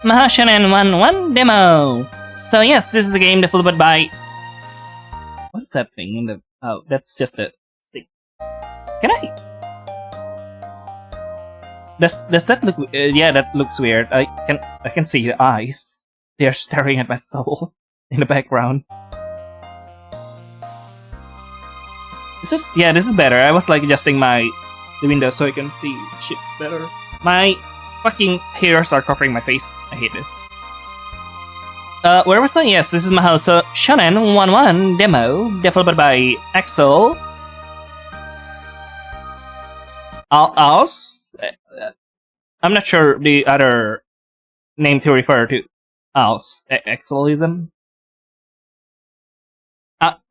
Mahou Shounen Wan-Wan demo! So yes, this is a game developed by... What is that thing in the... Oh, that's just a stick. Can I... Does that look... yeah, that looks weird. I can see the eyes. They are staring at my soul in the background. This is better. I was like adjusting the window so I can see shits better. My fucking hairs are covering my face. I hate this. Where was I? Yes, this is Mahou. So, Shounen Wan-Wan demo, developed by Axel. Als? I'm not sure the other name to refer to. Als. Axelism?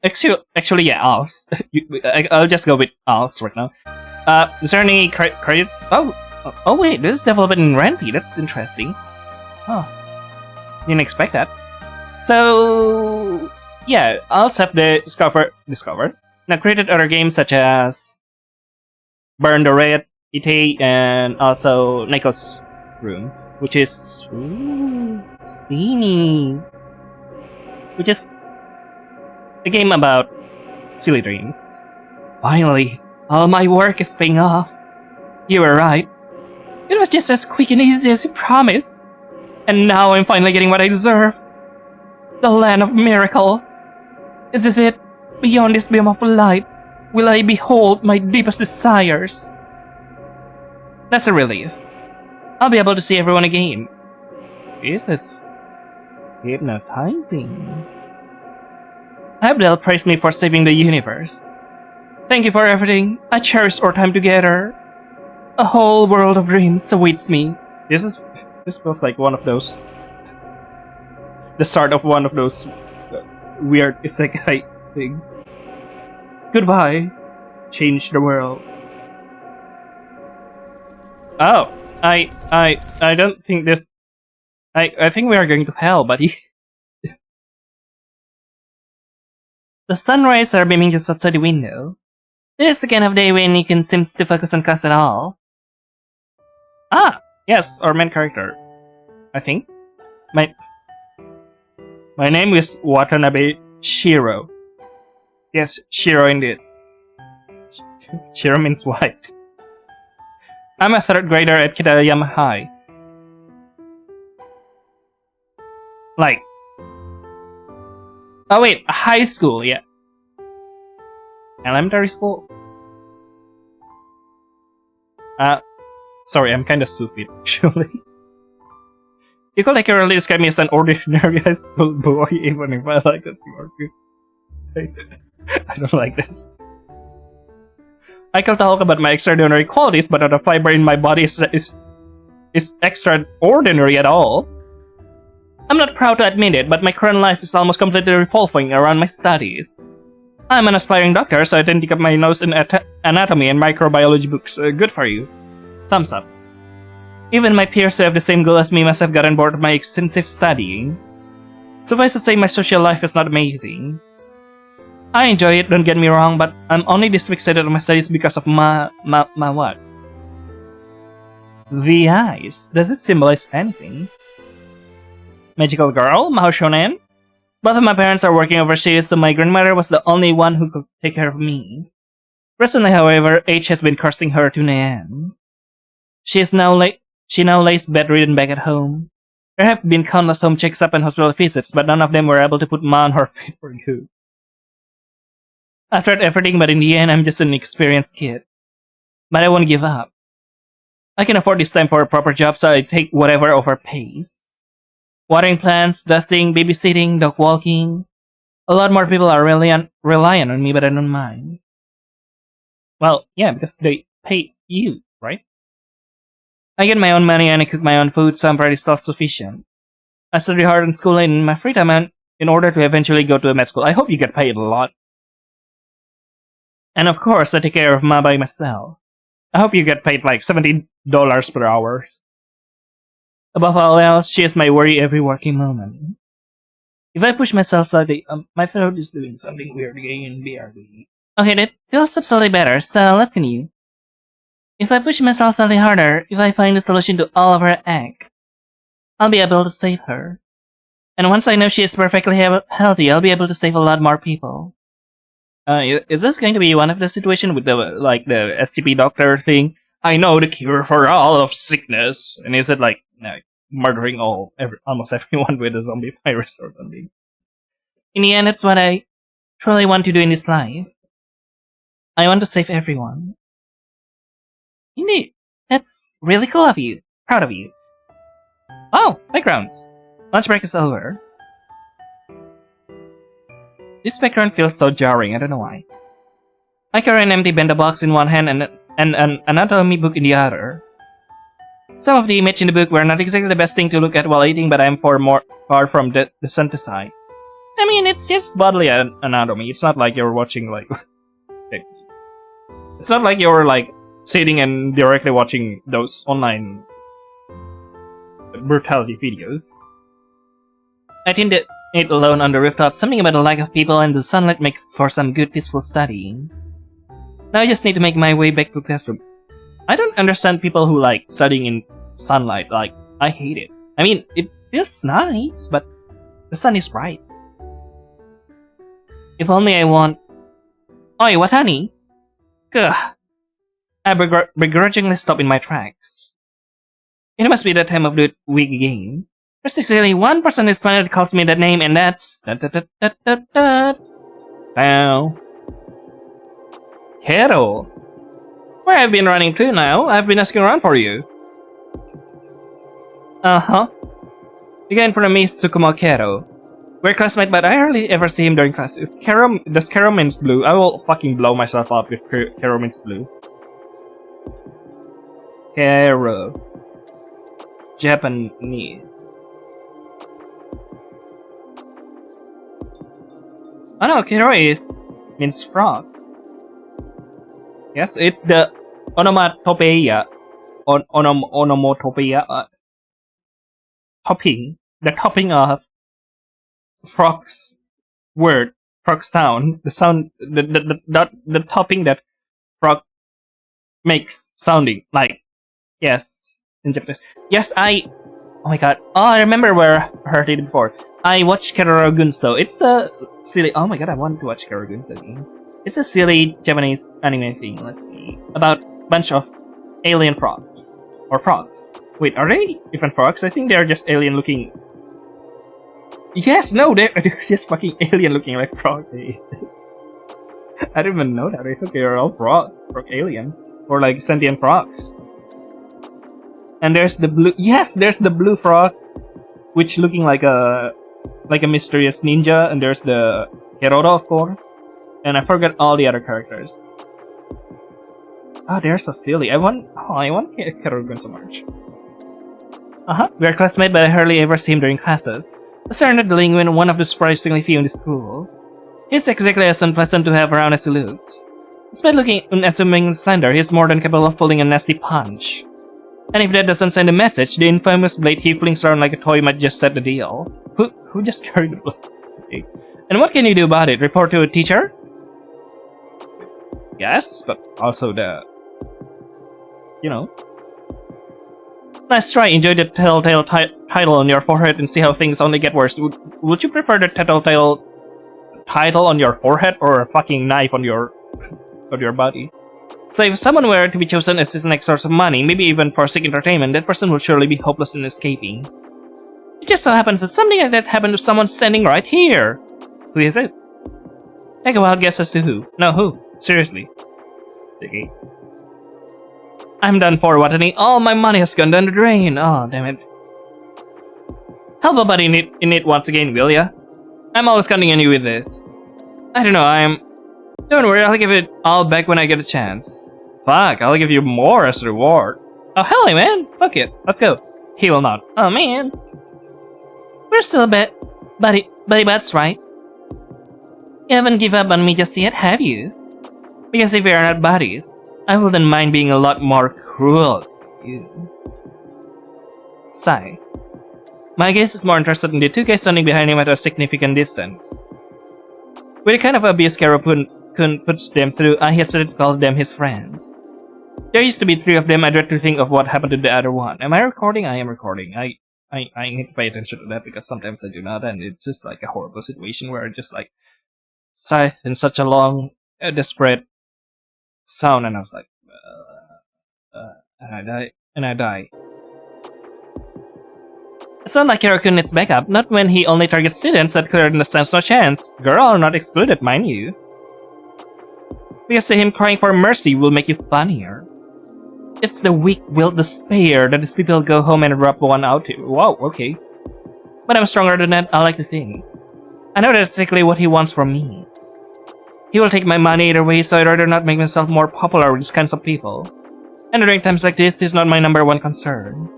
Actually, yeah, Als. I'll just go with Als right now. Is there any credits? Oh wait, this is developed in Ren'Py. That's interesting. Oh, didn't expect that. So yeah, Als have discovered. Now created other games such as Burn the Red, Ite, and also Nico's Room, which is Spinny, which is a game about silly dreams. Finally, all my work is paying off. You were right. It was just as quick and easy as you promised. And now I'm finally getting what I deserve. The land of miracles. Is this it? Beyond this beam of light, will I behold my deepest desires? That's a relief. I'll be able to see everyone again. This is hypnotizing. Abdel praised me for saving the universe. Thank you for everything. I cherish our time together. A whole world of dreams awaits me. This feels like one of those... the start of one of those weird isekai thing. Goodbye. Change the world. Oh, I don't think this... I think we are going to hell, buddy. The sunrays are beaming just outside the window. It is the kind of day when you can seem to focus on class at all. Ah, yes, our main character. I think. My name is Watanabe Shiro. Yes, Shiro indeed. Shiro means white. I'm a 3rd grader at Kitayama High. Like... Oh wait, high school, yeah. Elementary school? Sorry, I'm kinda stupid, actually. You could accurately describe me as an ordinary high school boy, even if I like that you are good. I don't like this. I can talk about my extraordinary qualities, but not the fiber in my body is extraordinary at all. I'm not proud to admit it, but my current life is almost completely revolving around my studies. I'm an aspiring doctor, so I tend to keep my nose in anatomy and microbiology books. Good for you. Thumbs up. Even my peers who have the same goal as me must have gotten bored of my extensive studying. Suffice to say, my social life is not amazing. I enjoy it, don't get me wrong, but I'm only this fixated on my studies because of my what? The eyes. Does it symbolize anything? Magical girl? Mahou Shounen? Both of my parents are working overseas, so my grandmother was the only one who could take care of me. Recently, however, age has been cursing her to no end. She now lays bedridden back at home. There have been countless home checks-up and hospital visits, but none of them were able to put Ma on her feet for good. I've tried everything, but in the end, I'm just an inexperienced kid. But I won't give up. I can afford this time for a proper job, so I take whatever offer pays. Watering plants, dusting, babysitting, dog walking. A lot more people are reliant on me, but I don't mind. Well, yeah, because they pay you, right? I get my own money and I cook my own food, so I'm pretty self-sufficient. I study hard in school and in my free time in order to eventually go to a med school. I hope you get paid a lot. And of course, I take care of Ma by myself. I hope you get paid like $70 per hour. Above all else, she is my worry every working moment. If I push myself slightly, my throat is doing something weird again, BRB. Okay, that feels absolutely better, so let's continue. If I push myself slightly harder, if I find the solution to all of her ache, I'll be able to save her. And once I know she is perfectly healthy, I'll be able to save a lot more people. Is this going to be one of the situation with the STP doctor thing? I know the cure for all of sickness, and is it like murdering almost everyone with a zombie virus or something? In the end, it's what I truly want to do in this life. I want to save everyone. Indeed, that's really cool of you. Proud of you. Oh, backgrounds. Lunch break is over. This background feels so jarring, I don't know why. I carry an empty bento box in one hand and an anatomy book in the other. Some of the images in the book were not exactly the best thing to look at while eating, but I'm far from desensitized. I mean, it's just bodily anatomy. It's not like you're watching it's not like you're sitting and directly watching those online brutality videos. I tend to eat alone on the rooftop. Something about the lack of people and the sunlight makes for some good peaceful studying. Now I just need to make my way back to the classroom. I don't understand people who like studying in sunlight. I hate it. I mean, it feels nice, but the sun is bright. If only I want... Oi, what honey? Gah. I begrudgingly stop in my tracks. It must be that time of the week again. There's actually one person on this planet that calls me that name, and that's... Wow. Hero. Where have you been running to now? I've been asking around for you. Uh-huh. The guy in front of me is Tsukumo Kero. We're classmates, but I hardly ever see him during class. Does Kero means blue? I will fucking blow myself up if Kero means blue. Kero. Japanese. Oh no, Kero means frog. Yes, it's the onomatopoeia. Onomatopoeia. Topping. The topping of frog's word. Frog sound. The sound. The topping that frog makes sounding. Yes. In Japanese. Yes, oh my god. Oh, I remember where I heard it before. I watched Keroro Gunso. It's a silly... Oh my god, I want to watch Keroro Gunso again. It's a silly Japanese anime thing. Let's see. About a bunch of alien frogs. Or frogs. Wait, are they even frogs? I think they're just alien looking... Yes, no, they're just fucking alien looking like frogs. I didn't even know that. I thought they were all frog alien. Or sentient frogs. And there's the blue... Yes, there's the blue frog. Which looking like a mysterious ninja. And there's the Geroro, of course. And I forgot all the other characters. Ah, they're so silly. I want Keroro so much. We're classmates, but I hardly ever see him during classes. A certain delinquent, one of the surprisingly few in the school. He's exactly as unpleasant to have around as he looks. Despite looking unassuming slender, he's more than capable of pulling a nasty punch. And if that doesn't send a message, the infamous blade he flings around like a toy might just set the deal. Who just carried the blade? And what can you do about it? Report to a teacher? Yes, but also Nice try. Enjoy the telltale title on your forehead and see how things only get worse. Would you prefer the telltale title on your forehead or a fucking knife on your body? So if someone were to be chosen as his next source of money, maybe even for sick entertainment, that person will surely be hopeless in escaping. It just so happens that something like that happened to someone standing right here. Who is it? Take a wild guess as to who. No, who? Seriously. Okay. I'm done for, Watani. All my money has gone down the drain. Oh, damn it. Help a buddy in it once again, will ya? I'm always counting on you with this. I don't know, Don't worry, I'll give it all back when I get a chance. Fuck, I'll give you more as a reward. Oh, hell yeah, man. Fuck it. Let's go. He will not. Oh, man. We're still a bit... Buddy butts, right? You haven't given up on me just yet, have you? Because if we are not buddies, I wouldn't mind being a lot more cruel to you. Sigh. My gaze is more interested in the two guys standing behind him at a significant distance. With the kind of abuse Kero couldn't put them through, I hesitated to call them his friends. There used to be 3 of them. I dread to think of what happened to the other one. Am I recording? I am recording. I need to pay attention to that because sometimes I do not, and it's just like a horrible situation where I just like sigh in such a long, desperate sound, and I was like, and I die. It's not like Hirakun needs backup, not when he only targets students that clearly stands no chance. Girl are not excluded, mind you. Because to him crying for mercy will make you funnier. It's the weak-willed despair that these people go home and rub one out to. Wow, okay. But I'm stronger than that, I like to think. I know that's exactly what he wants from me. He will take my money either way, so I'd rather not make myself more popular with these kinds of people. And during times like this, he's not my #1 concern.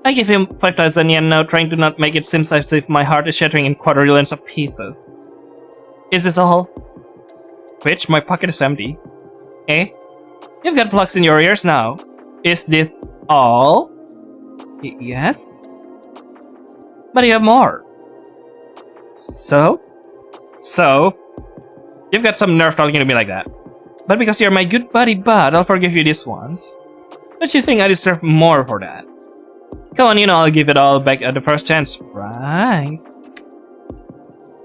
I give him 5,000 yen now, trying to not make it seem as if my heart is shattering in quadrillions of pieces. Is this all? Which, my pocket is empty. Eh? You've got plugs in your ears now. Is this all? Yes? But you have more. So? So? You've got some nerve talking to me like that. But because you're my good buddy bud, I'll forgive you this once. Don't you think I deserve more for that? Come on, you know I'll give it all back at the first chance. Right.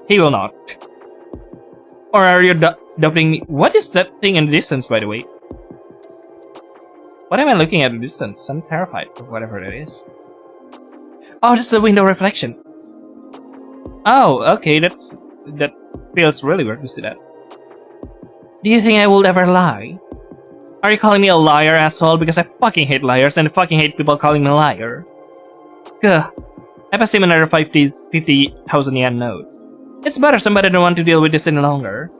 He will not. Or are you doubting me? What is that thing in the distance, by the way? What am I looking at in the distance? I'm terrified of whatever it is. Oh, that's a window reflection. Oh, okay, that feels really weird to see that. Do you think I will ever lie? Are you calling me a liar, asshole? Because I fucking hate liars and I fucking hate people calling me a liar. Gah. I passed him another 50,000 yen note. It's bothersome, but I don't want to deal with this any longer.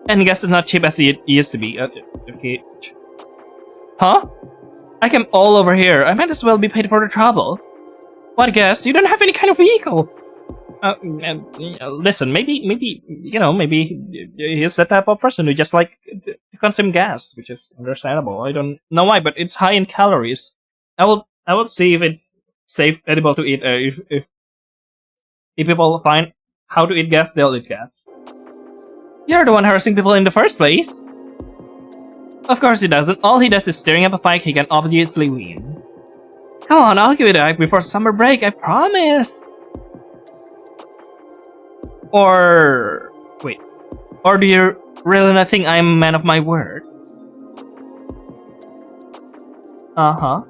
And gas is not cheap as it used to be. Okay. Huh? I came all over here. I might as well be paid for the trouble. What gas? You don't have any kind of vehicle. Listen, maybe he's the type of person who just like to consume gas, which is understandable. I don't know why, but it's high in calories. I will see if it's safe, edible to eat. If people find how to eat gas, they'll eat gas. You're the one harassing people in the first place. Of course he doesn't. All he does is staring at a fight he can obviously win. Come on, I'll give it a hike before summer break, I promise. Or wait. Or do you really not think I'm a man of my word? Uh-huh.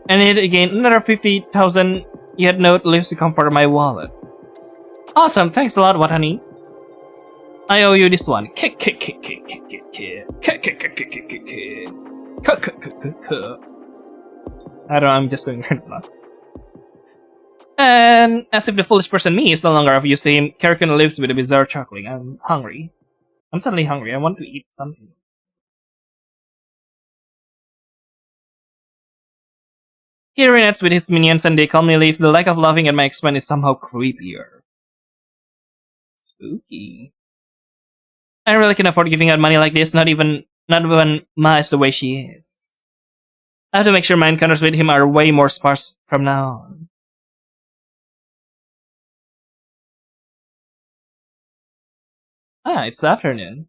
And it again, another 50,000 yen note leaves the comfort of my wallet. Awesome, thanks a lot, Watani. I owe you this one. I don't know, I'm just doing it now. And as if the foolish person me is no longer of use to him, Hirakun lives with a bizarre chuckling. I'm hungry. I'm suddenly hungry. I want to eat something. He reunites with his minions and they calmly leave. The lack of laughing at my expense is somehow creepier. Spooky. I really can afford giving out money like this, not when Ma is the way she is. I have to make sure my encounters with him are way more sparse from now on. Ah, it's the afternoon.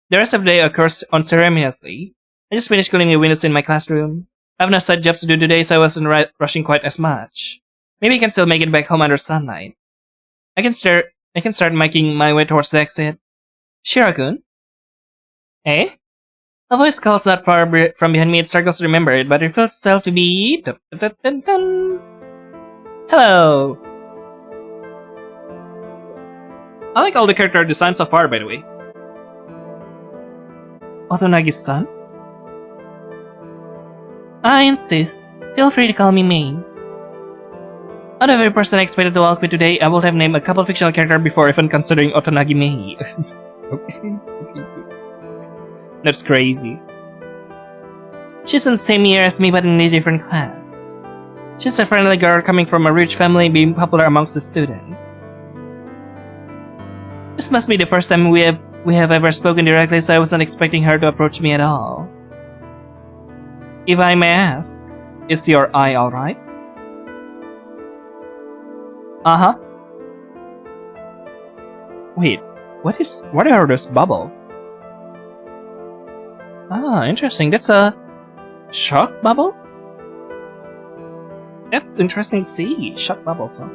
The rest of the day occurs unceremoniously. I just finished cleaning the windows in my classroom. I have no side jobs to do today, so I wasn't rushing quite as much. Maybe I can still make it back home under sunlight. I can start making my way towards the exit. Hirakun? Eh? A voice calls not far from behind me. It struggles to remember it, but it feels itself to be... Hello! I like all the character designs so far, by the way. Otonagi's-san? I insist. Feel free to call me May. Out of every person I expected to walk with today, I would have named a couple fictional characters before even considering Otonagi May. Okay. That's crazy. She's in the same year as me but in a different class. She's a friendly girl coming from a rich family being popular amongst the students. This must be the first time we have ever spoken directly, so I wasn't expecting her to approach me at all. If I may ask, is your eye alright? Uh-huh. Wait, what are those bubbles? Ah, interesting. That's a Shock bubble? That's interesting to see. Shock bubbles, huh?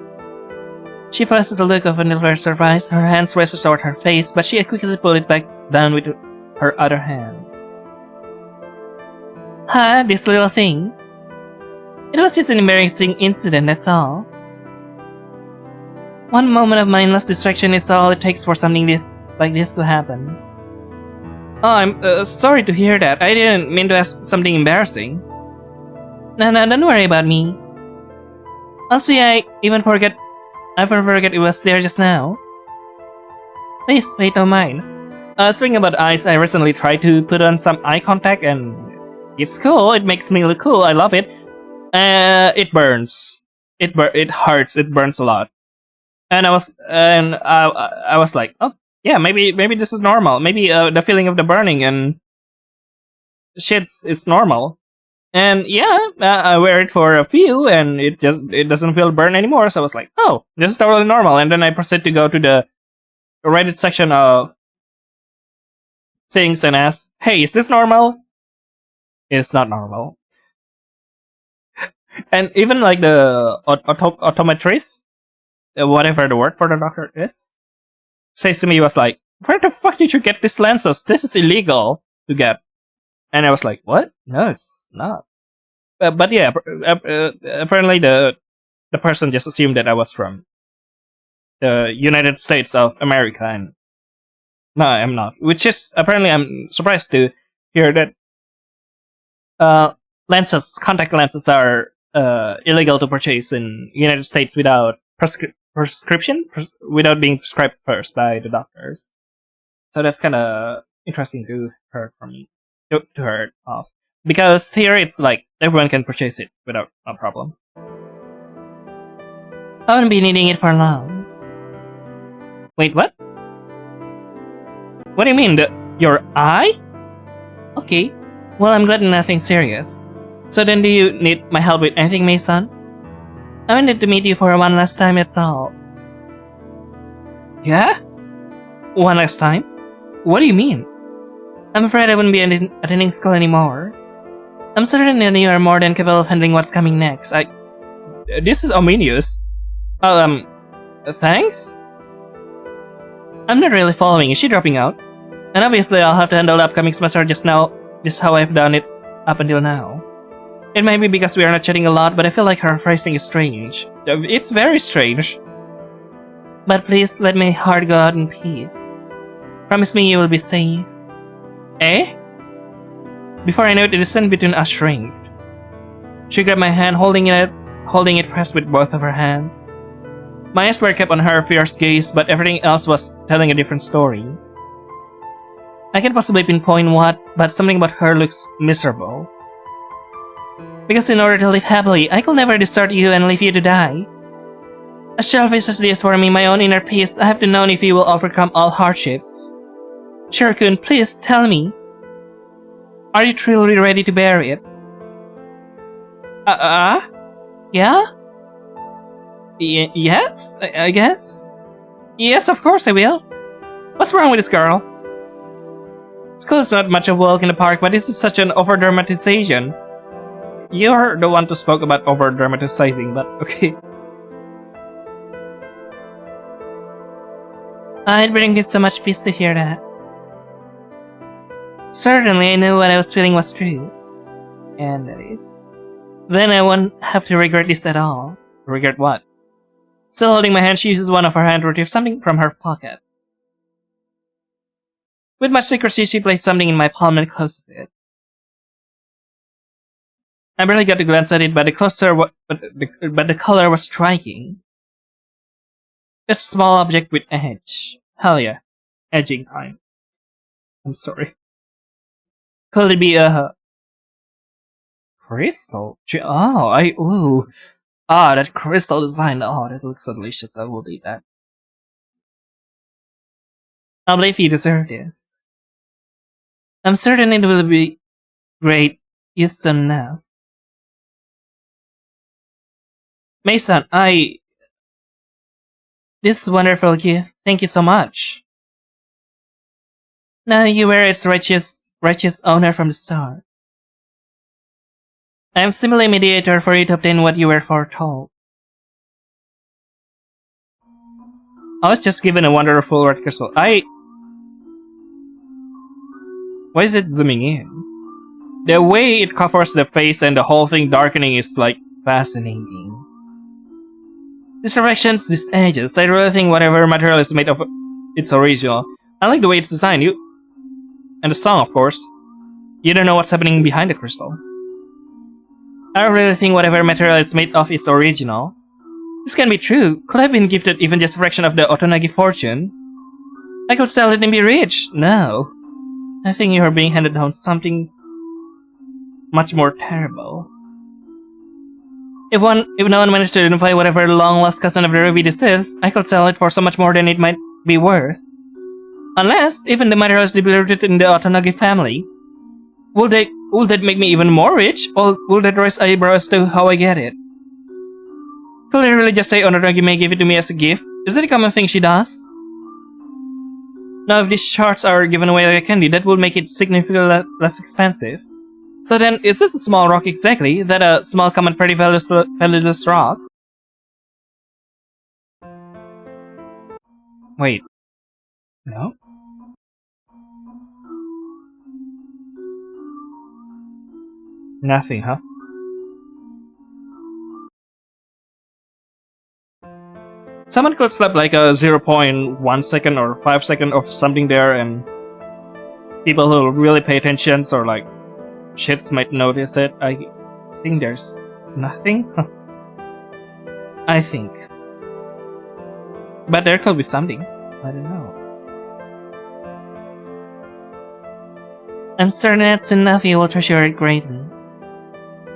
She flashes a look of a surprise. Her hands race toward her face, but she quickly pulled it back down with her other hand. Huh, this little thing? It was just an embarrassing incident, that's all. One moment of mindless distraction is all it takes for something like this to happen. Oh, I'm sorry to hear that. I didn't mean to ask something embarrassing. No, don't worry about me. Honestly, I even forget it was there just now. Please, wait, don't mind. Speaking about eyes, I recently tried to put on some eye contact and it's cool. It makes me look cool. I love it. It burns. It hurts. It burns a lot. And I was like, oh yeah, maybe this is normal. Maybe the feeling of the burning and shits is normal. And yeah, I wear it for a few, and it doesn't feel burn anymore. So I was like, oh, this is totally normal. And then I proceed to go to the Reddit section of things and ask, hey, is this normal? It's not normal. And even like the optometrist, whatever the word for the doctor is, says to me, was like, where the fuck did you get these lenses? This is illegal to get. And I was like, what? No, it's not. But yeah, apparently the person just assumed that I was from the United States of America, and no, I'm not. Which is, apparently I'm surprised to hear that contact lenses are illegal to purchase in United States without prescription, without being prescribed first by the doctors. So that's kind of interesting to hear from me, to hear of. Because here it's like everyone can purchase it without a problem. I won't be needing it for long. Wait, what? What do you mean? Your eye? Okay. Well, I'm glad nothing serious. So then do you need my help with anything, Mason? I wanted to meet you for one last time, that's all. Yeah? One last time? What do you mean? I'm afraid I wouldn't be attending school anymore. I'm certain that you are more than capable of handling what's coming next. This is ominous. Thanks? I'm not really following. Is she dropping out? And obviously I'll have to handle the upcoming semester just how I've done it up until now. It might be because we are not chatting a lot, but I feel like her phrasing is strange. It's very strange. But please let my heart go out in peace. Promise me you will be safe. Eh? Before I knew it, the distance between us shrank. She grabbed my hand, holding it pressed with both of her hands. My eyes were kept on her fierce gaze, but everything else was telling a different story. I can't possibly pinpoint what, but something about her looks miserable. Because in order to live happily, I could never desert you and leave you to die. As selfish as this for me, my own inner peace, I have to know if you will overcome all hardships. Shirokun, please tell me. Are you truly ready to bear it? Yeah? Yes, I guess? Yes, of course I will. What's wrong with this girl? School is not much of a walk in the park, but this is such an over-dramatization. You're the one who spoke about over-dramatizing, but okay. It brings me so much peace to hear that. Certainly, I knew what I was feeling was true. And that is. Then I won't have to regret this at all. Regret what? Still holding my hand, she uses one of her hands to retrieve something from her pocket. With much secrecy, she placed something in my palm and closes it. I barely got to glance at it, but the color was striking. It's a small object with edge. Hell yeah. Edging time. I'm sorry. Could it be a crystal? Ooh. That crystal design. Oh, that looks delicious. I will eat that. I believe you deserve this. I'm certain it will be great use soon enough. Mason, this is wonderful gift. Thank you so much. Now you were its righteous owner from the start. I am simply a mediator for you to obtain what you were foretold. I was just given a wonderful red crystal. Why is it zooming in? The way it covers the face and the whole thing darkening is like fascinating. These directions, these edges, I really think whatever material is made of it's original. I like the way it's designed. And the song, of course. You don't know what's happening behind the crystal. I really think whatever material it's made of is original. This can be true. Could I have been gifted even just a fraction of the Otonagi fortune? I could sell it and be rich. No. I think you are being handed down something much more terrible. If no one managed to identify whatever long-lost cousin of the ruby this is, I could sell it for so much more than it might be worth. Unless even the material is deeply rooted in the Otonagi family. Will that make me even more rich, or will that raise eyebrows to how I get it? Could I really just say Otonagi may give it to me as a gift? Is it a common thing she does? Now if these shards are given away like a candy, that will make it significantly less expensive. So then, is this a small rock exactly? That a small common pretty valueless rock? Wait. No? Nothing, huh? Someone could slap like a 0.1 second or 5 second of something there, and people who really pay attention or like shits might notice it. I think there's nothing. I think. But there could be something. I don't know. I'm certain that Tsunafi will treasure it greatly.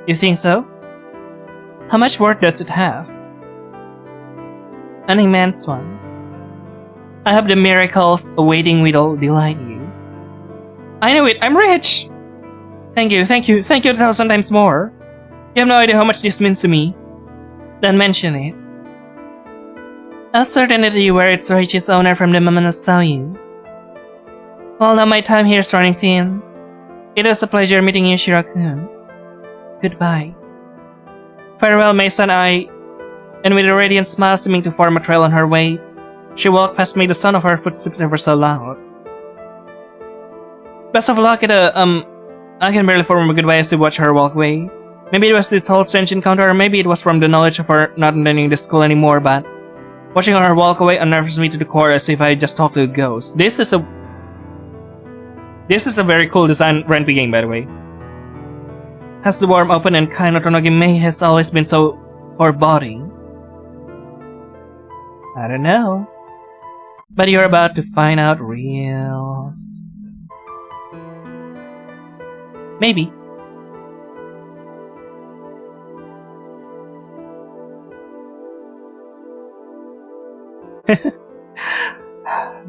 You think so? How much worth does it have? An immense one. I hope the miracles awaiting will delight you. I know it, I'm rich! Thank you 1,000 times more. You have no idea how much this means to me. Don't mention it. I was certain that you were its righteous owner from the moment I saw you. Well, now my time here is running thin. It was a pleasure meeting you, Shiro-kun. Goodbye. Farewell, Mason. And with a radiant smile seeming to form a trail on her way, she walked past me, the sound of her footsteps ever so loud. Best of luck at I can barely form a goodbye as I watch her walk away. Maybe it was this whole strange encounter, or maybe it was from the knowledge of her not attending the school anymore, but watching her walk away unnerves me to the core as if I just talked to a ghost. This is a very cool design Ren'Py game, by the way. Has the warm, open, and kind Otonagi Mei has always been so foreboding. I don't know. But you're about to find out reals. Maybe.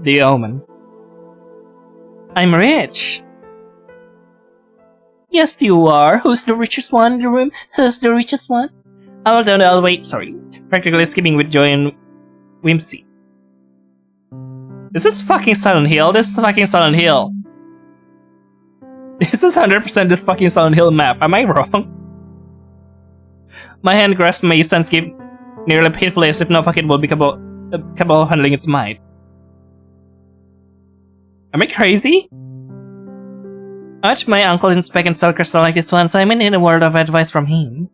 The Omen. I'm rich. Yes, you are. Who's the richest one in the room? Who's the richest one? I'll wait. Sorry. Practically skipping with joy and whimsy. Is this fucking Silent Hill? This is fucking Silent Hill. This is 100% this fucking Silent Hill map. Am I wrong? My hand grasped my sunscape nearly painfully as if no pocket will be capable of handling its might. Am I crazy? I watched my uncle inspect and sell crystal like this one, so I'm in a word of advice from him.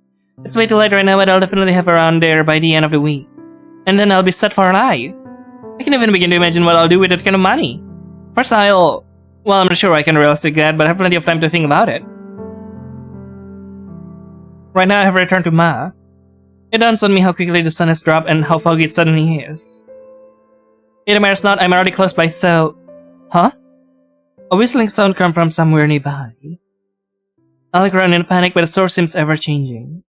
It's way too late right now, but I'll definitely have around there by the end of the week. And then I'll be set for life. I can't even begin to imagine what I'll do with that kind of money. First well, I'm not sure I can realistically that, but I have plenty of time to think about it. Right now I have returned to Ma. It dawns on me how quickly the sun has dropped and how foggy it suddenly is. It matters not, I'm already close by, so... Huh? A whistling sound comes from somewhere nearby. I look around in a panic, but the source seems ever-changing.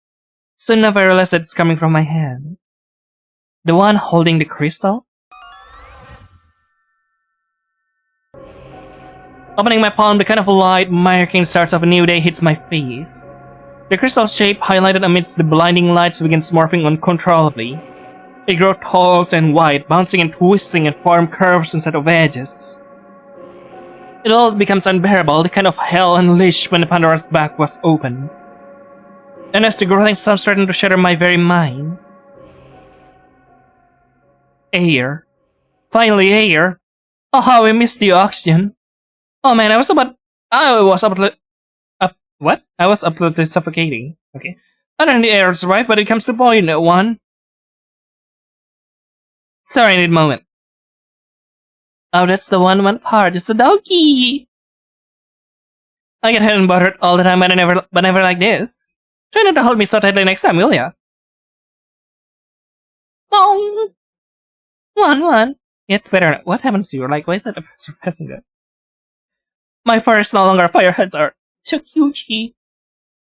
Soon enough I realize that it's coming from my hand. The one holding the crystal? Opening my palm, the kind of light marking starts of a new day hits my face. The crystal's shape, highlighted amidst the blinding lights, begins morphing uncontrollably. It grows tall and wide, bouncing and twisting and form curves instead of edges. It all becomes unbearable, the kind of hell unleashed when the Pandora's back was open. And as the growling sounds threatened to shatter my very mind. Air. Finally air. Oh, how I missed the oxygen. Oh man, I was absolutely suffocating. Okay. Other than the air is right, but it comes to point one. Sorry, I need a moment. Oh, that's the one part. It's the doggy. I get hot and bothered all the time, but never like this. Try not to hold me so tightly next time, will ya? Bong! Wan-Wan. It's better. What happens to you? Like, why is that surpassing that? My fur is no longer fireheads are so cute.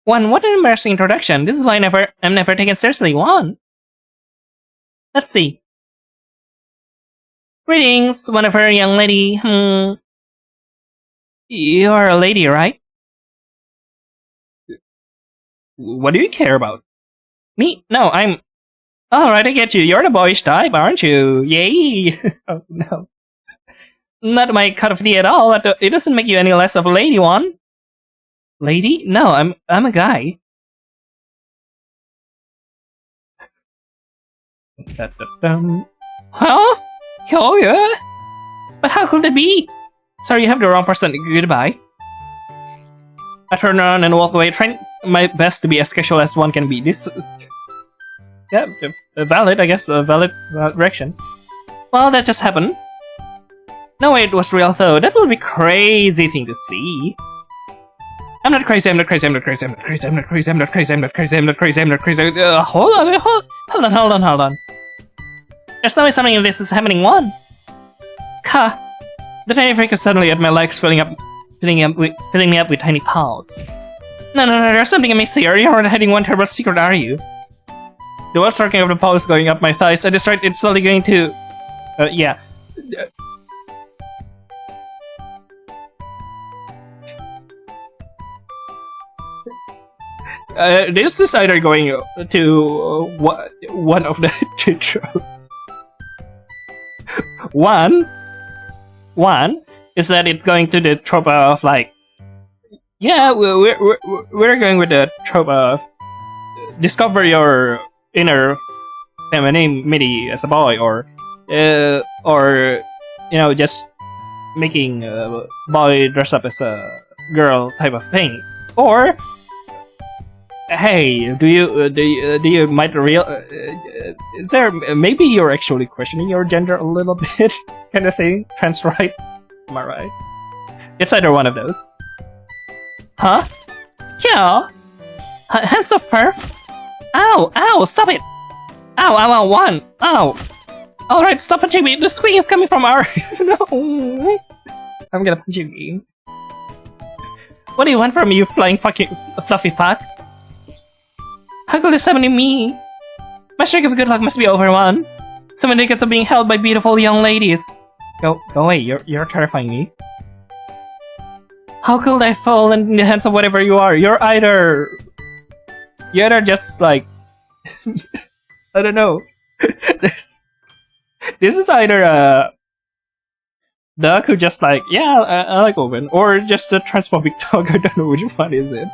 Wan, what an embarrassing introduction. This is why I'm never taken seriously. Wan. Let's see. Greetings, wonderful young lady. You're a lady, right? What do you care about? Me? No, I'm... Alright, I get you. You're the boyish type, aren't you? Yay! Oh, no. Not my cup of tea at all. It doesn't make you any less of a lady, Wan. Lady? No, I'm a guy. Huh? Oh, yeah? But how could it be? Sorry, you have the wrong person. Goodbye. I turn around and walk away, trying my best to be as casual as one can be. This... Yeah, valid, I guess, a valid reaction. Well, that just happened. No way it was real though, that would be crazy thing to see. I'm not crazy, I'm not crazy, I'm not crazy, I'm not crazy, I'm not crazy, I'm not crazy, I'm not crazy, I'm not crazy, I'm not crazy. Hold on. There's no way something like this is happening, Wan. Ka. The tiny freak is suddenly at my legs filling me up with tiny paws. No, there's something amiss here. You're not hiding one terrible secret, are you? The wall striking of the paw is going up my thighs. I just tried it's slowly going to... yeah. This is either going to one of the two tropes. One is that it's going to the trope of like... Yeah, we're going with the trope of... Discover your inner femininity as a boy, or you know, just making a boy dress up as a girl type of things. Or hey, do you might real is there maybe you're actually questioning your gender a little bit kind of thing? Trans right? Am I right? It's either one of those. Huh? Yeah. Hands off, perf. Ow! Stop it! Ow! One! Ow! Alright, stop punching me! The squeak is coming from our... No! I'm gonna punch you again. What do you want from me, you flying fucking fluffy fuck? How could this happen to me? My streak of good luck must be over, Wan. So many decades of being held by beautiful young ladies. Go away, you're terrifying me. How could I fall in the hands of whatever you are? You're either just like... I don't know. This is either a duck who just like, yeah, I like women, or just a transphobic dog. I don't know which one is it.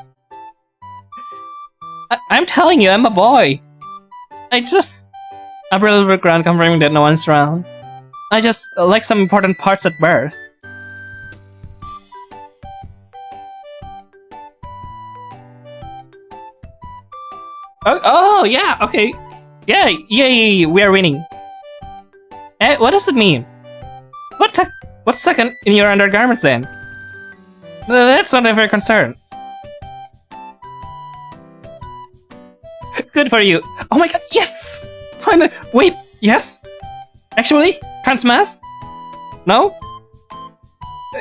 I'm telling you, I'm a boy. I'm a little bit ground confirming that no one's around. I just like some important parts at birth. Oh yeah, okay. Yeah, we are winning. What does it mean? What's stuck in your undergarments then? That's not a very concern. Good for you. Oh my god, yes! Finally, wait, yes? Actually? Trans mask? No?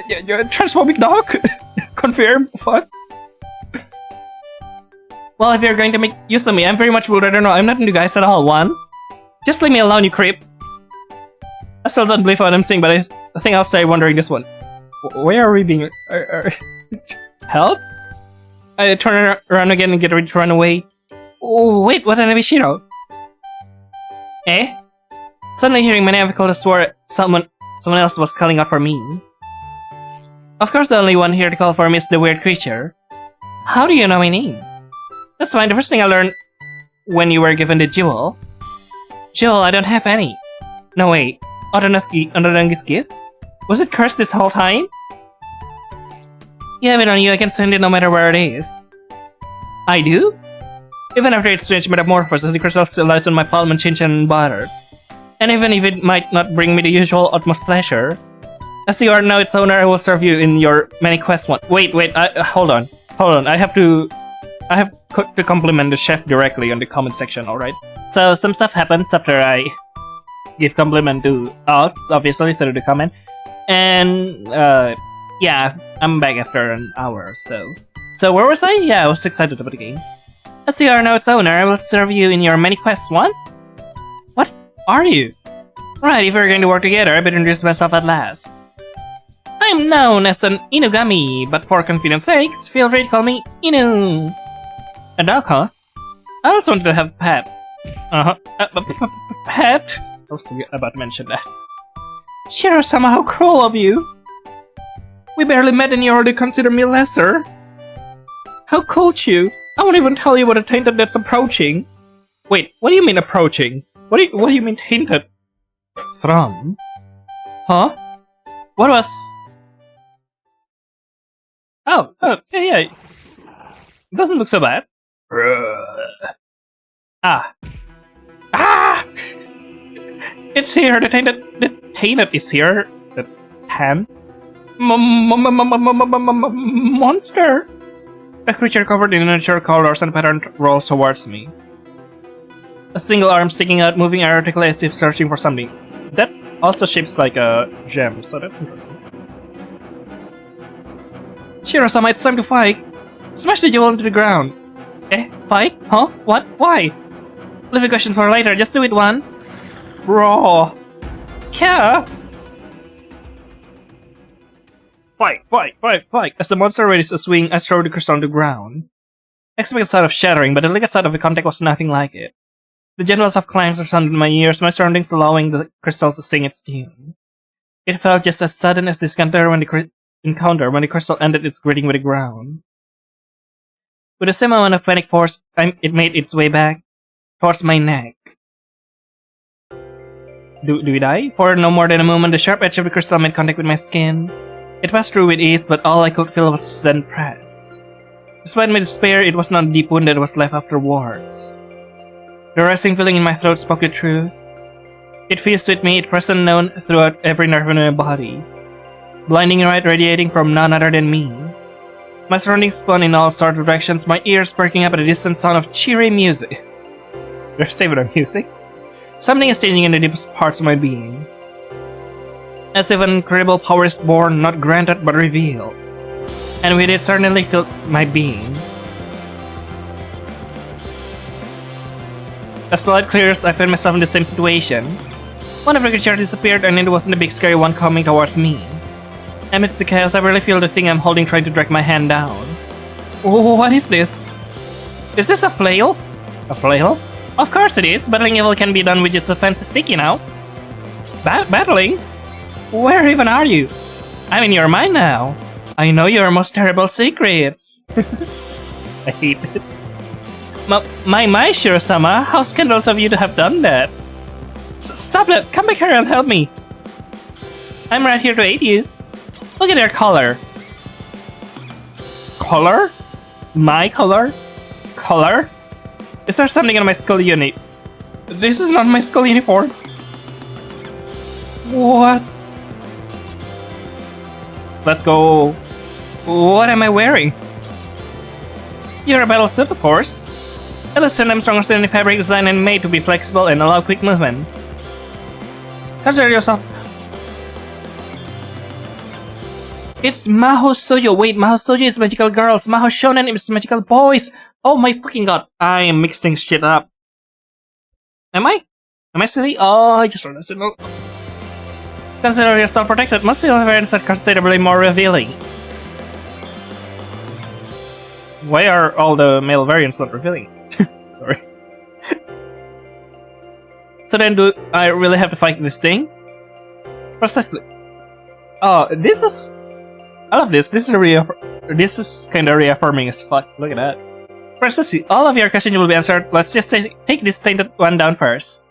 You're a transphobic dog? Confirm? What? Well, if you're going to make use of me, I'm very much would rather know. I'm not into guys at all, Wan. Just leave me alone, you creep. I still don't believe what I'm saying, but I think I'll say wondering this one. Where are we being... help? I turn around again and get ready to run away. Oh, wait, what an Abishiro? Eh? Suddenly hearing my name, I could have swore someone else was calling out for me. Of course, the only one here to call for me is the weird creature. How do you know my name? That's fine. The first thing I learned when you were given the jewel. Jewel, I don't have any. No, wait. Odangi's gift? Was it cursed this whole time? You have it on you, I can send it no matter where it is. I do? Even after its strange metamorphosis, the crystal still lies on my palm unchanged and unbothered. And even if it might not bring me the usual utmost pleasure, as you are now its owner, I will serve you in your many quests. Wait, hold on. I have to compliment the chef directly on the comment section, alright? So, some stuff happens after I give compliment to Alex, obviously, through the comment. And, yeah, I'm back after an hour or so. So, where was I? Yeah, I was excited about the game. As you are now its owner, I will serve you in your many quests. What? What are you? Right, if we're going to work together, I better introduce myself at last. I'm known as an Inugami, but for convenience sakes, feel free to call me Inu. A dog, huh? I also wanted to have a pet. Pet? I was about to mention that. Shiro-sama, how cruel of you! We barely met and you already consider me lesser. How could you? I won't even tell you what a tainted that's approaching. Wait, what do you mean approaching? What do you mean tainted? Thrum? Huh? What was... Oh, yeah. It doesn't look so bad. Ah! It's here, the tainted is here. The hand? Monster! A creature covered in unnatural colors and pattern rolls towards me. A single arm sticking out, moving erratically as if searching for something. That also shapes like a gem, so that's interesting. Shiro-sama, it's time to fight! Smash the jewel into the ground! Eh? Fight? Huh? What? Why? Leave a question for later, just do it one. Raw. Yeah! Fight! As the monster raises a swing, I throw the crystal on the ground. Expect a sound of shattering, but the delicate sound of the contact was nothing like it. The gentle soft clangs resounded in my ears, my surroundings allowing the crystal to sing its tune. It felt just as sudden as this encounter when the crystal ended its gritting with the ground. With the same amount of panic force, it made its way back towards my neck. Do we die? For no more than a moment, the sharp edge of the crystal made contact with my skin. It passed through with ease, but all I could feel was a sudden press. Despite my despair, it was not a deep wound that was left afterwards. The rising feeling in my throat spoke the truth. It fused with me, it present known throughout every nerve in my body. Blinding light radiating from none other than me. My surroundings spun in all sorts of directions, my ears perking up at the distant sound of cheery music. Your favorite music? Something is changing in the deepest parts of my being. As if an incredible power is born, not granted but revealed. And with it certainly filled my being. As the light clears, I find myself in the same situation. One of the creatures disappeared and it wasn't the big scary one coming towards me. Amidst the chaos, I really feel the thing I'm holding trying to drag my hand down. Oh, what is this? Is this a flail? A flail? Of course it is. Battling evil can be done with just a fancy stick, you know. Battling? Where even are you? I'm in your mind now. I know your most terrible secrets. I hate this. My Shiro-sama, how scandalous of you to have done that. Stop that, come back here and help me. I'm right here to aid you. Look at their color. Color? My color? Color? Is there something on my skull unit? This is not my skull uniform. What? Let's go. What am I wearing? You're a battle suit, of course. Illustrate I'm stronger than the fabric designed and made to be flexible and allow quick movement. Consider yourself. It's Mahou Shoujo. Wait, Mahou Shoujo is magical girls. Mahou Shounen is magical boys. Oh my fucking god. I am mixing shit up. Am I? Am I silly? Oh, I just realized it. Consider yourself protected. Most female variants are considerably more revealing. Why are all the male variants not revealing? Sorry. So then do I really have to fight this thing? Precisely. Oh, this is... I love this. This is kind of reaffirming as fuck. Look at that. Precisely, all of your questions will be answered. Let's just take this tainted one down first.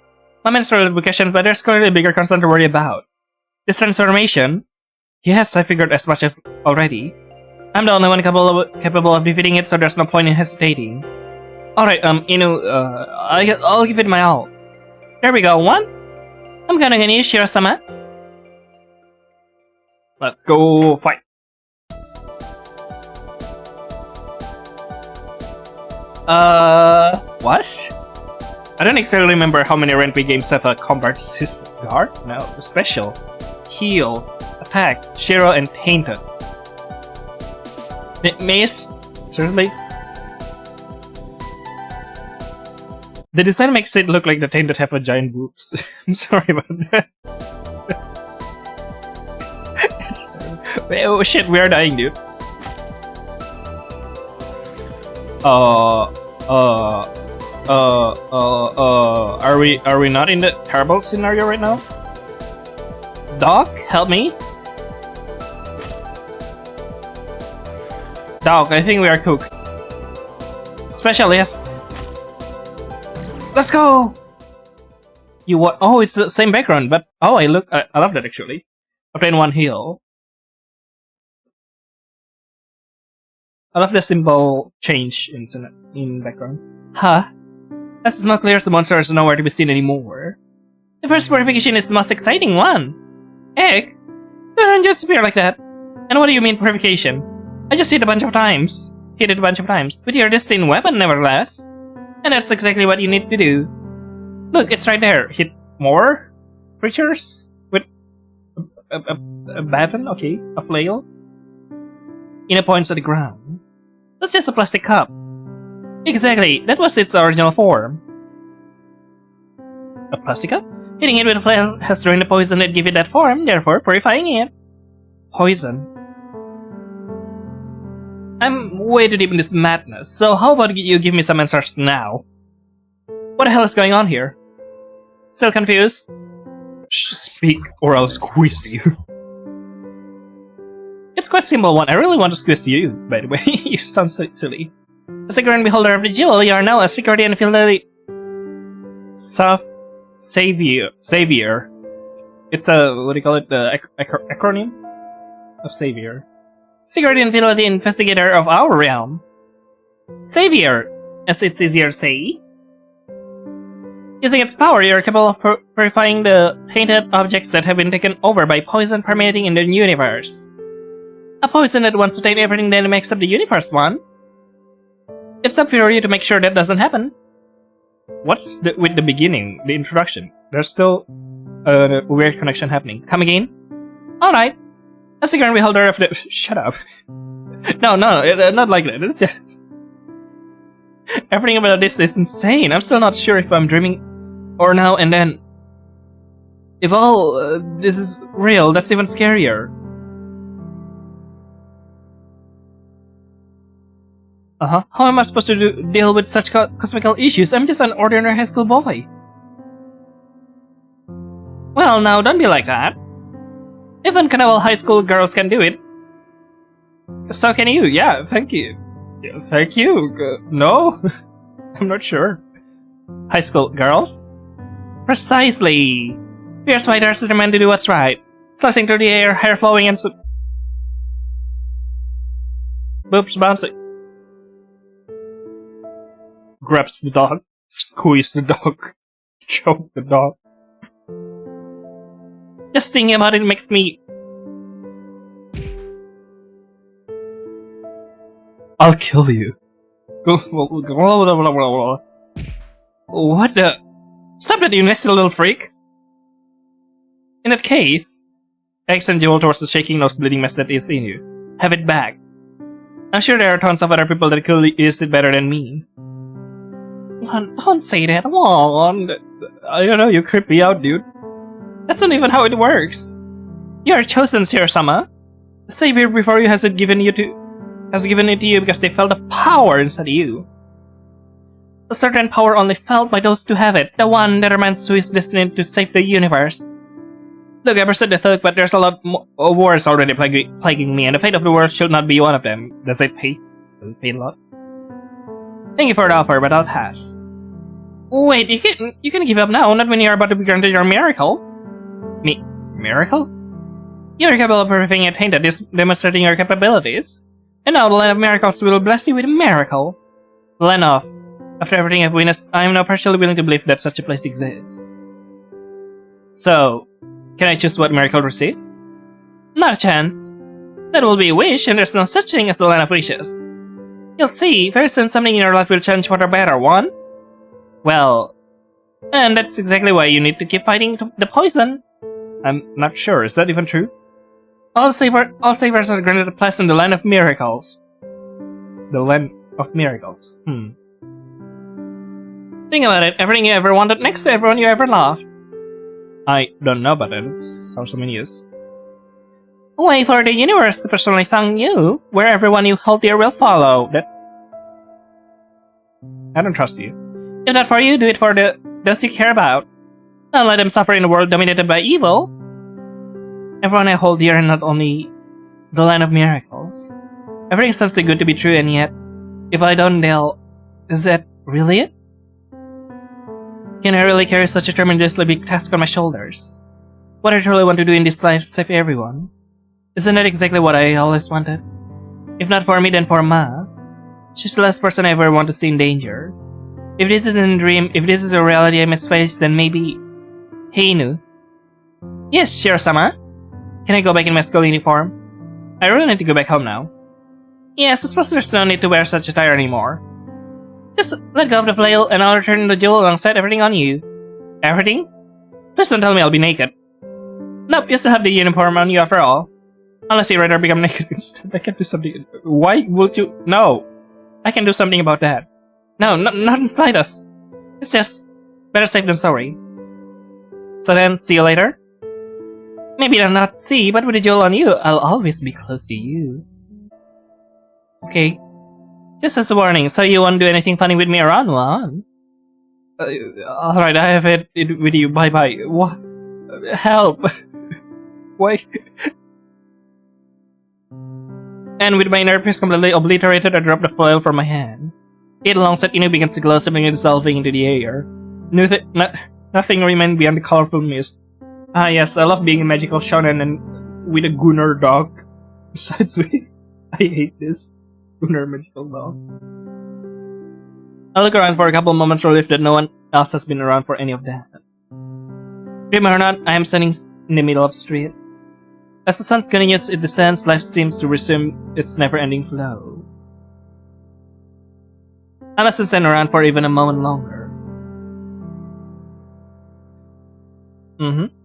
My menstrual will be questioned, but there's clearly a bigger concern to worry about. This transformation? Yes, I figured as much as already. I'm the only one capable of defeating it, so there's no point in hesitating. Alright, I'll give it my all. There we go, one. I'm counting on you, Shiro-sama. Let's go fight. What? I don't exactly remember how many Ren'Py games have a combat system. Guard? No. Special. Heal. Attack. Shiro and Tainted. Mace? Seriously? The design makes it look like the Tainted have a giant boobs. I'm sorry about that. Oh shit, we are dying, dude. Are we not in the terrible scenario right now? Doc, help me. Doc, I think we are cooked. Special, yes. Let's go. You what? Oh, it's the same background, but oh, I love that actually. Obtain one heal. I love the symbol change in background. Huh? As the smoke clears, the monster is nowhere to be seen anymore. The first purification is the most exciting one. Egg? They don't just appear like that. And what do you mean purification? I just hit it a bunch of times. With your destined weapon, nevertheless. And that's exactly what you need to do. Look, it's right there. Hit more creatures with a baton, okay, a flail. It points at the ground. That's just a plastic cup. Exactly, that was its original form. A plastic cup? Hitting it with a flail has drained the poison that gave it that form, therefore purifying it. Poison. I'm way too deep in this madness, so how about you give me some answers now? What the hell is going on here? Still confused? Speak, or I'll squeeze you. It's quite simple one. I really want to squeeze you, by the way. You sound so silly. As the grand beholder of the jewel, you are now a security and fidelity savior. It's a, what do you call it, the acronym of savior. Security and fidelity investigator of our realm. Savior, as it's easier to say. Using its power, you are capable of purifying the tainted objects that have been taken over by poison permeating in the universe. A poison that wants to taint everything that makes up the universe, one. It's up for you to make sure that doesn't happen. What's with the beginning, the introduction? There's still a weird connection happening. Come again? Alright. As the grand beholder of the... Shut up. No, not like that. It's just... Everything about this is insane. I'm still not sure if I'm dreaming or now and then. If all this is real, that's even scarier. How am I supposed to deal with such cosmical issues? I'm just an ordinary high school boy. Well, now don't be like that. Even Kanawal high school girls can do it. So can you? Yeah, thank you. Yeah, thank you. No? I'm not sure. High school girls? Precisely. Fierce fighters are meant to do what's right. Slashing through the air, hair flowing and boobs bouncing. Grabs the dog, squeeze the dog, choke the dog. Just thinking about it makes me... I'll kill you. What the... Stop that, you nasty little freak! In that case... X and Jewel towards the shaking nose bleeding mess that is in you. Have it back. I'm sure there are tons of other people that could use it better than me. Don't say that, come on. I don't know, you creep me out, dude. That's not even how it works. You are chosen, Shiro-sama. The savior before you has given it to you because they felt the power inside you. A certain power only felt by those who have it, the one that remains who is destined to save the universe. Look, I said the thug, but there's a lot of wars already plaguing me, and the fate of the world should not be one of them. Does it pay? Does it pay a lot? Thank you for the offer, but I'll pass. Wait, you can give up now, not when you're about to be granted your miracle. Miracle? You're capable of everything attained at this, demonstrating your capabilities. And now the Land of Miracles will bless you with a miracle. The Land of. After everything I've witnessed, I am now partially willing to believe that such a place exists. So, can I choose what miracle to receive? Not a chance. That will be a wish, and there's no such thing as the Land of Wishes. You'll see, very soon something in your life will change for the better, one. Well, and that's exactly why you need to keep fighting the poison. I'm not sure, is that even true? All savers are granted a place in the Land of Miracles. The Land of Miracles. Think about it, everything you ever wanted next to everyone you ever loved. I don't know about it, it sounds ominous. Wait for the universe to personally thank you, where everyone you hold dear will follow. That I don't trust you. If not for you, do it for those you care about. Don't let them suffer in a world dominated by evil. Everyone I hold dear, and not only the Land of Miracles. Everything sounds too good to be true, and yet, if I don't, they'll... Is that really it? Can I really carry such a tremendously big task on my shoulders? What I truly want to do in this life is save everyone. Isn't that exactly what I always wanted? If not for me, then for Ma. She's the last person I ever want to see in danger. If this isn't a dream, if this is a reality I must face, then maybe... Heinu. Yes, Shiro-sama. Can I go back in my school uniform? I really need to go back home now. Yes, I suppose there's no need to wear such attire anymore. Just let go of the flail and I'll return the jewel alongside everything on you. Everything? Please don't tell me I'll be naked. Nope, you still have the uniform on you after all. Unless you rather become naked instead. I can do something. Why would you? No. I can do something about that. No, not in the slightest. It's just better safe than sorry. So then, see you later? Maybe I'll not see, but with the jewel on you, I'll always be close to you. Okay. Just as a warning, so you won't do anything funny with me around, Wan? Alright, I have it with you. Bye-bye. What? Help! Why? And with my inner peace completely obliterated, I drop the foil from my hand. It alongside Inu begins to glow, suddenly dissolving into the air. Nothing remained beyond the colorful mist. Ah yes, I love being a magical shonen and with a Gunnar dog. Besides me, I hate this. Gunnar magical dog. I look around for a couple moments, relieved that no one else has been around for any of that. Dream or not, I am standing in the middle of the street. As the sun continues its descent, life seems to resume its never-ending flow. I mustn't stand around for even a moment longer.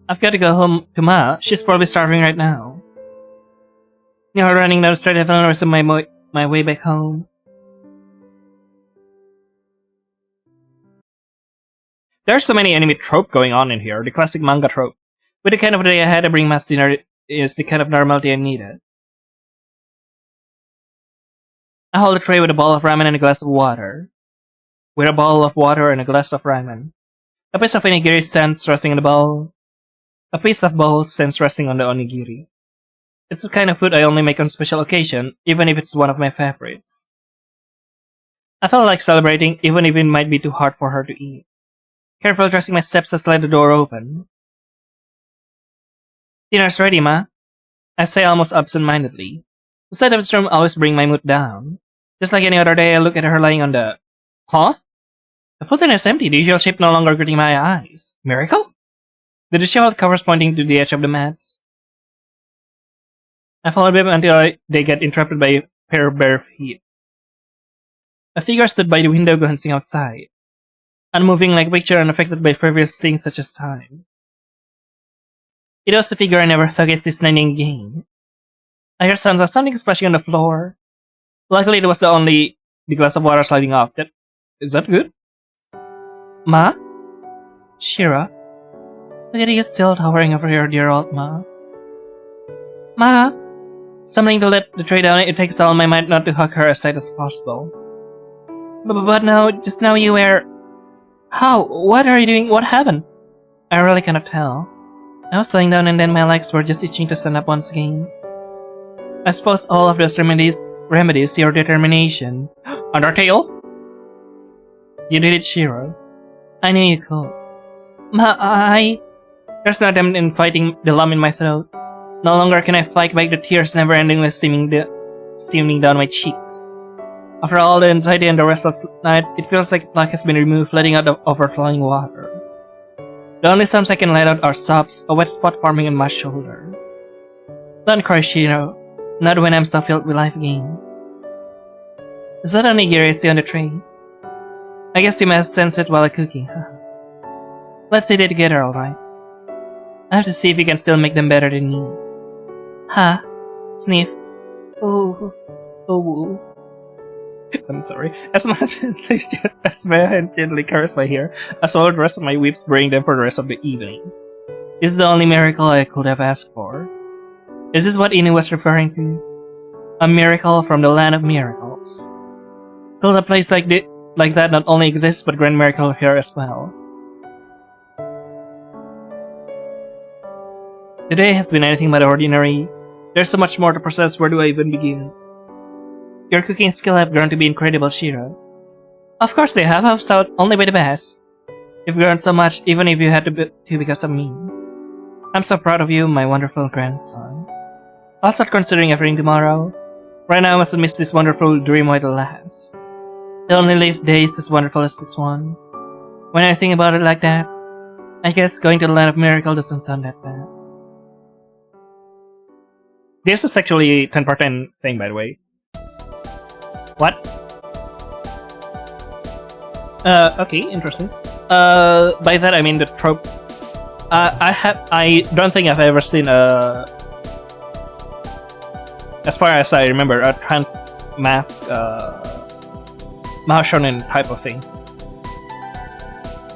I've got to go home to Ma. She's probably starving right now. Now running down the street, I found the rest of my way back home. There's so many anime trope going on in here. The classic manga trope. With the kind of day I had to bring Ma's dinner is the kind of normality I needed. I hold a tray with a bowl of ramen and a glass of water. With a bowl of water and a glass of ramen. A piece of onigiri stands resting on the bowl. A piece of bowl stands resting on the onigiri. It's the kind of food I only make on special occasion, even if it's one of my favorites. I felt like celebrating, even if it might be too hard for her to eat. Carefully tracing my steps, I slide the door open. Dinner's ready, Ma. I say almost absent-mindedly. The sight of this room always brings my mood down. Just like any other day, I look at her lying on the... Huh? The food is empty, the usual shape no longer greeting my eyes. Miracle? The disheveled covers pointing to the edge of the mats. I follow them until they get interrupted by a pair of bare feet. A figure stood by the window glancing outside, unmoving like a picture unaffected by frivolous things such as time. It was the figure I never thought I'd see standing again. I heard sounds of something splashing on the floor. Luckily, it was the glass of water sliding off. Is that good? Ma? Shira? Look at you still towering over your dear old Ma. Ma? Stumbling to let the tray down, it takes all my might not to hug her as tight as possible. But now, just now you were... How? What are you doing? What happened? I really cannot tell. I was lying down and then my legs were just itching to stand up once again. I suppose all of those remedies your determination. Undertale? You did it, Shiro. I knew you could. There's no attempt in fighting the lump in my throat. No longer can I fight back the tears never-endingly steaming down my cheeks. After all the anxiety and the restless nights, it feels like life has been removed, letting out the overflowing water. The only sounds I can let out are sobs, a wet spot forming on my shoulder. Don't cry, Shiro. Not when I'm still filled with life again. Is that onigiri still on the tray? I guess you may have sensed it while cooking, huh? Let's eat it together, alright? I have to see if you can still make them better than me. Huh? Sniff. Ooh. Ooh. I'm sorry. As my hands gently caress my hair, I swallowed the rest of my whips, burning them for the rest of the evening. This is the only miracle I could have asked for. Is this what Inu was referring to? A miracle from the land of miracles. Could a place like that not only exist, but grand miracle here as well? Today has been anything but ordinary. There's so much more to process. Where do I even begin? Your cooking skill have grown to be incredible, Shiro. Of course they have. I've stayed only by the best. You've grown so much, even if you had to because of me. I'm so proud of you, my wonderful grandson. I'll start considering everything tomorrow. Right now I must miss this wonderful dream while it lasts. To only live days as wonderful as this one. When I think about it like that, I guess going to the land of miracle doesn't sound that bad. This is actually a 10-part thing, by the way. What? Okay, interesting. By that I mean the trope. I don't think I've ever seen as far as I remember, a trans mask Mahou Shounen type of thing.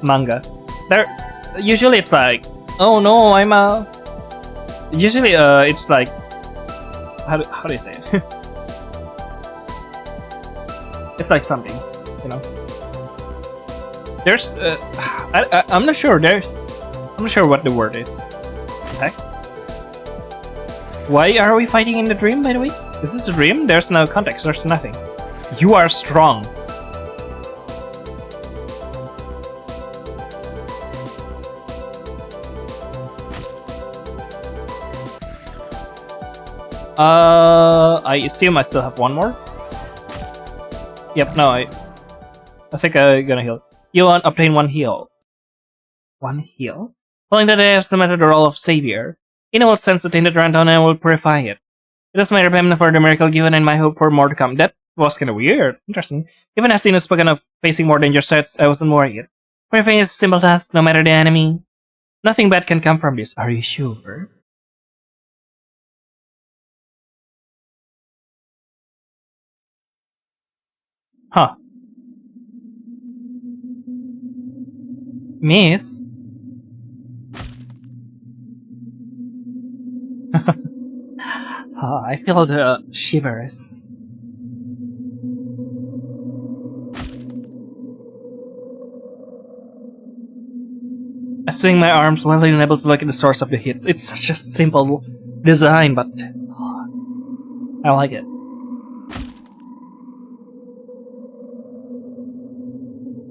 Manga. There, usually it's like, oh no, I'm a. Usually, it's like, how do you say it? It's like something, you know. There's, I'm not sure. I'm not sure what the word is. Heck. Why are we fighting in the dream, by the way? Is this a dream? There's no context. There's nothing. You are strong. I assume I still have one more. Yep, no, I think I'm gonna heal. You want obtain one heal. One heal? Following that I have cemented the role of savior. In will sense the tainted rundown and I will purify it. It is my repayment for the miracle given and my hope for more to come. That was kinda weird. Interesting. Even as Inu spoken of facing more dangerous threats, I wasn't worried. Purifying is a simple task, no matter the enemy. Nothing bad can come from this. Are you sure? Huh. Miss? I feel the shivers. I swing my arms while unable to look at the source of the hits. It's such a simple design, but I like it.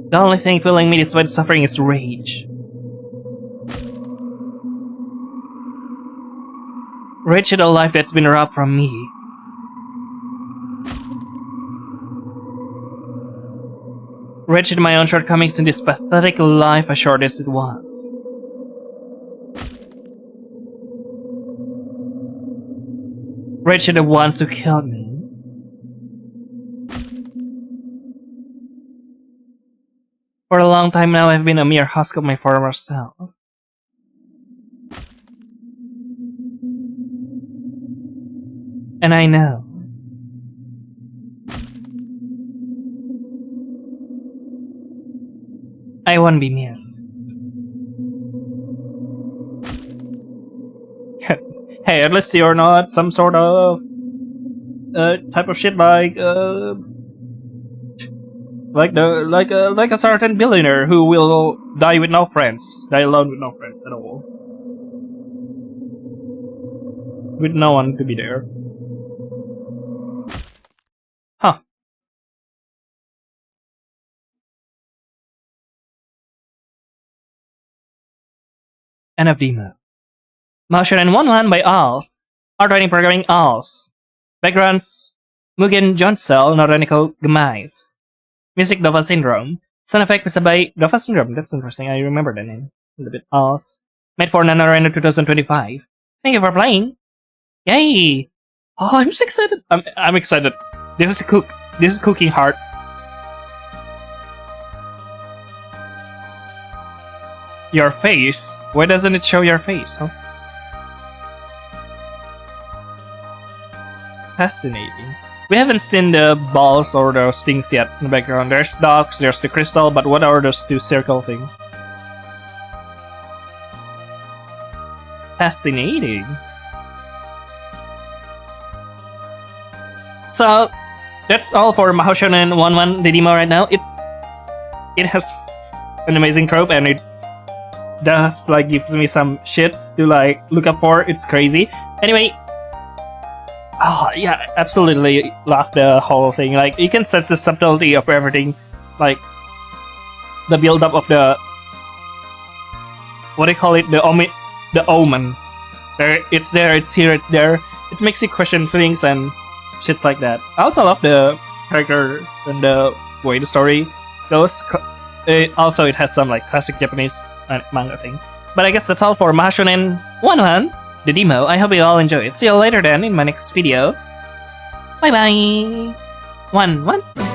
The only thing filling me despite suffering is rage. Rage at a life that's been robbed from me. Rage at my own shortcomings in this pathetic life as short as it was. Rage at the ones who killed me. For a long time now, I've been a mere husk of my former self. And I know. I won't be missed. Hey, at least you're not some sort of type of shit like a certain billionaire who will die with no friends, die alone with no friends at all, with no one to be there. Huh. End of demo. Mahou Shonen Wan-Wan by Als. Art writing programming Als. Backgrounds Mugen Jonsel Noraniko Gemais. Music Dova Syndrome. Sound effect bisa by Dova Syndrome. That's interesting. I remember the name. A little bit Als. Made for NaNoRen'Py 2025. Thank you for playing. Yay! Oh, I'm so excited. I'm excited. This is cooking hard. Your face? Why doesn't it show your face, huh? Fascinating. We haven't seen the balls or those things yet in the background. There's dogs, there's the crystal, but what are those two circle things? Fascinating. So, that's all for Mahou Shonen Wan-Wan the demo right now. It has an amazing trope and it does like gives me some shits to like look up for. It's crazy. Anyway, oh yeah, absolutely love the whole thing. Like you can sense the subtlety of everything, like the build up of the what do you call it? The omen. It's there, it's here, it's there. It makes you question things and shits like that. I also love the character and the way the story goes. Also, it has some like classic Japanese manga thing. But I guess that's all for Mahou Shonen Wan-Wan, the demo. I hope you all enjoy it. See you later then in my next video. Bye bye. Wan-Wan.